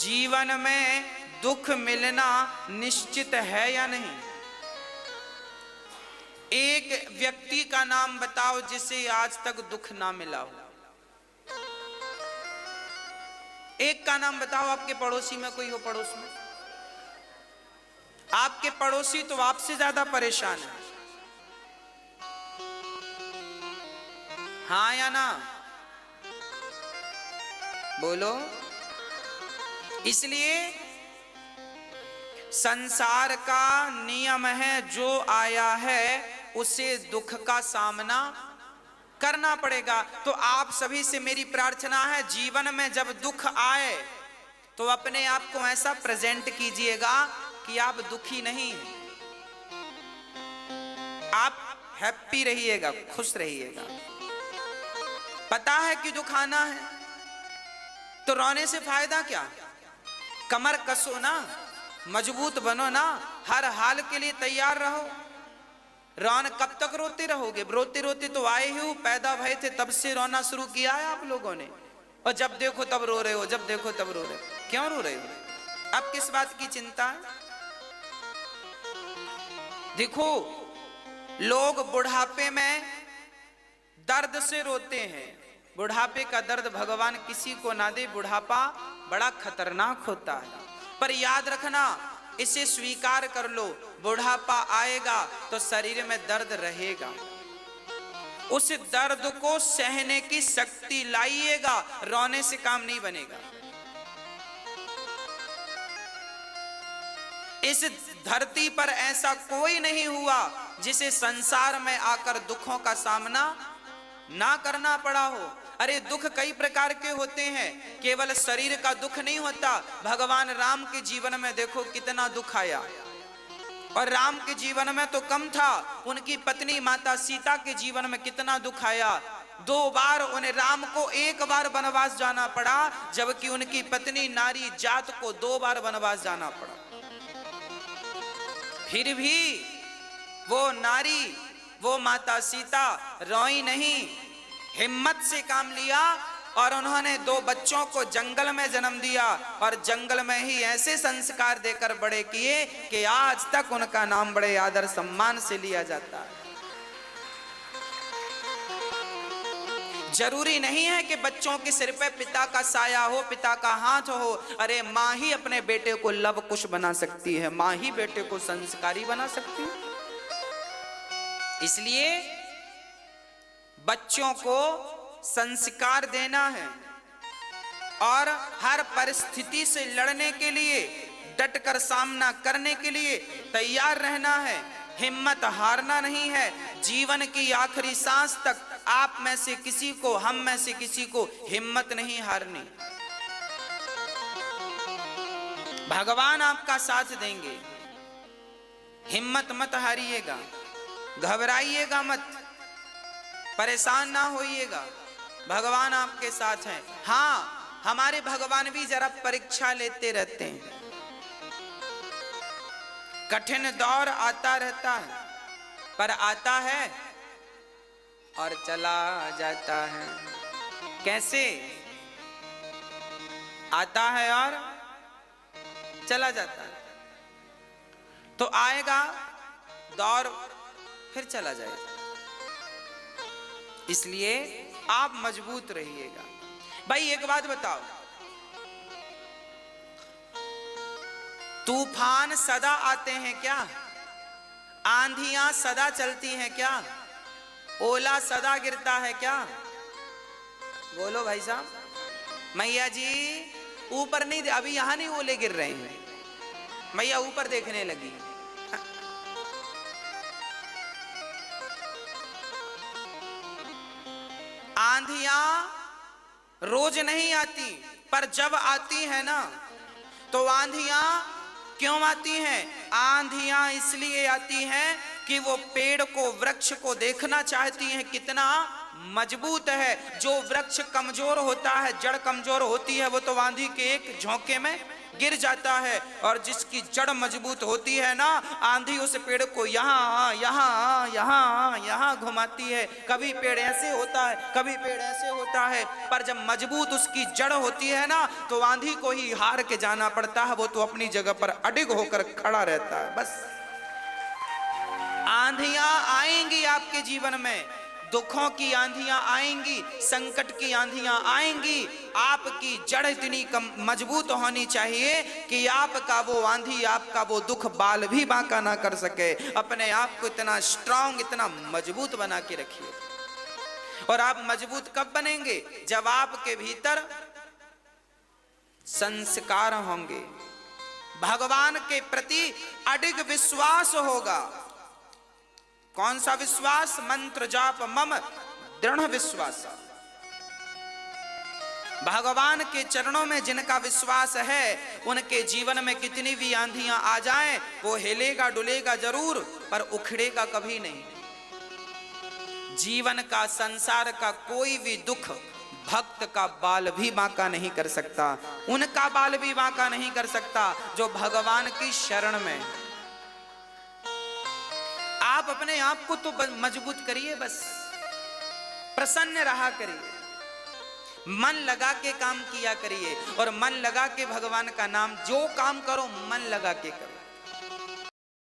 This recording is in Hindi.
जीवन में दुख मिलना निश्चित है या नहीं? एक व्यक्ति का नाम बताओ जिसे आज तक दुख ना मिला हो। एक का नाम बताओ, आपके पड़ोसी में कोई हो, पड़ोस में आपके पड़ोसी तो आपसे ज्यादा परेशान है, हाँ या ना? बोलो। इसलिए संसार का नियम है, जो आया है उसे दुख का सामना करना पड़ेगा। तो आप सभी से मेरी प्रार्थना है, जीवन में जब दुख आए तो अपने आप को ऐसा प्रेजेंट कीजिएगा कि आप दुखी नहीं हैं, आप हैप्पी रहिएगा, खुश रहिएगा। पता है कि दुख आना है तो रोने से फायदा क्या? कमर कसो ना, मजबूत बनो ना, हर हाल के लिए तैयार रहो। रोन कब तक रोते रहोगे? रोते रोते तो आए ही हो, पैदा भय थे तब से रोना शुरू किया है आप लोगों ने, और जब देखो तब रो रहे हो, जब देखो तब रो रहे हो। क्यों रो रहे हो? अब किस बात की चिंता है? देखो, लोग बुढ़ापे में दर्द से रोते हैं। बुढ़ापे का दर्द भगवान किसी को ना दे, बुढ़ापा बड़ा खतरनाक होता है। पर याद रखना, इसे स्वीकार कर लो, बुढ़ापा आएगा तो शरीर में दर्द रहेगा, उस दर्द को सहने की शक्ति लाइएगा, रोने से काम नहीं बनेगा। इस धरती पर ऐसा कोई नहीं हुआ जिसे संसार में आकर दुखों का सामना ना करना पड़ा हो। अरे दुख कई प्रकार के होते हैं, केवल शरीर का दुख नहीं होता। भगवान राम के जीवन में देखो कितना दुख आया, और राम के जीवन में तो कम था, उनकी पत्नी माता सीता के जीवन में कितना दुख आया। 2 बार उन्हें, राम को 1 बार वनवास जाना पड़ा, जबकि उनकी पत्नी नारी जात को 2 बार वनवास जाना पड़ा। फिर भी वो नारी, वो माता सीता रोई नहीं, हिम्मत से काम लिया, और उन्होंने 2 बच्चों को जंगल में जन्म दिया, और जंगल में ही ऐसे संस्कार देकर बड़े किए कि आज तक उनका नाम बड़े आदर सम्मान से लिया जाता है। जरूरी नहीं है कि बच्चों के सिर पे पिता का साया हो, पिता का हाथ हो। अरे माँ ही अपने बेटे को लव कुश बना सकती है, माँ ही बेटे को संस्कारी बना सकती है। इसलिए बच्चों को संस्कार देना है, और हर परिस्थिति से लड़ने के लिए, डटकर सामना करने के लिए तैयार रहना है। हिम्मत हारना नहीं है। जीवन की आखिरी सांस तक आप में से किसी को, हम में से किसी को हिम्मत नहीं हारनी। भगवान आपका साथ देंगे, हिम्मत मत हारिएगा, घबराइएगा मत, परेशान ना होइएगा, भगवान आपके साथ हैं। हाँ, हमारे भगवान भी जरा परीक्षा लेते रहते हैं, कठिन दौर आता रहता है, पर आता है और चला जाता है। कैसे आता है और चला जाता है? तो आएगा दौर, फिर चला जाएगा। इसलिए आप मजबूत रहिएगा। भाई एक बात बताओ, तूफान सदा आते हैं क्या? आंधियां सदा चलती हैं क्या? ओला सदा गिरता है क्या? बोलो भाई साहब। मैया जी ऊपर नहीं, अभी यहां नहीं ओले गिर रहे हैं, मैया ऊपर देखने लगी। आंधियां रोज नहीं आती, पर जब आती है ना, तो आंधियां क्यों आती हैं? आंधियां इसलिए आती हैं कि वो पेड़ को, वृक्ष को देखना चाहती हैं कितना मजबूत है। जो वृक्ष कमजोर होता है, जड़ कमजोर होती है, वो तो आंधी के एक झोंके में गिर जाता है। और जिसकी जड़ मजबूत होती है ना, आंधी उस पेड़ को यहाँ यहाँ यहाँ यहाँ घुमाती है। कभी पेड़ ऐसे होता है, कभी पेड़ ऐसे होता है, पर जब मजबूत उसकी जड़ होती है ना, तो आंधी को ही हार के जाना पड़ता है। वो तो अपनी जगह पर अडिग होकर खड़ा रहता है। बस आंधियां आएंगी आपके जीवन में, दुखों की आंधियां आएंगी, संकट की आंधियां आएंगी। आपकी जड़ इतनी मजबूत होनी चाहिए कि आपका वो आंधी, आपका वो दुख बाल भी बांका ना कर सके। अपने आप को इतना स्ट्रांग, इतना मजबूत बना के रखिए। और आप मजबूत कब बनेंगे? जब आपके भीतर संस्कार होंगे, भगवान के प्रति अडिग विश्वास होगा। कौन सा विश्वास? मंत्र जाप मम दृढ़ विश्वास। भगवान के चरणों में जिनका विश्वास है, उनके जीवन में कितनी भी आंधियां आ जाएं, वो हिलेगा डुलेगा जरूर, पर उखड़ेगा कभी नहीं। जीवन का, संसार का कोई भी दुख भक्त का बाल भी बांका नहीं कर सकता, उनका बाल भी बांका नहीं कर सकता जो भगवान की शरण में। आप अपने आप को तो मजबूत करिए, बस प्रसन्न रहा करिए, मन लगा के काम किया करिए। और मन लगा के भगवान का नाम, जो काम करो मन लगा के करो।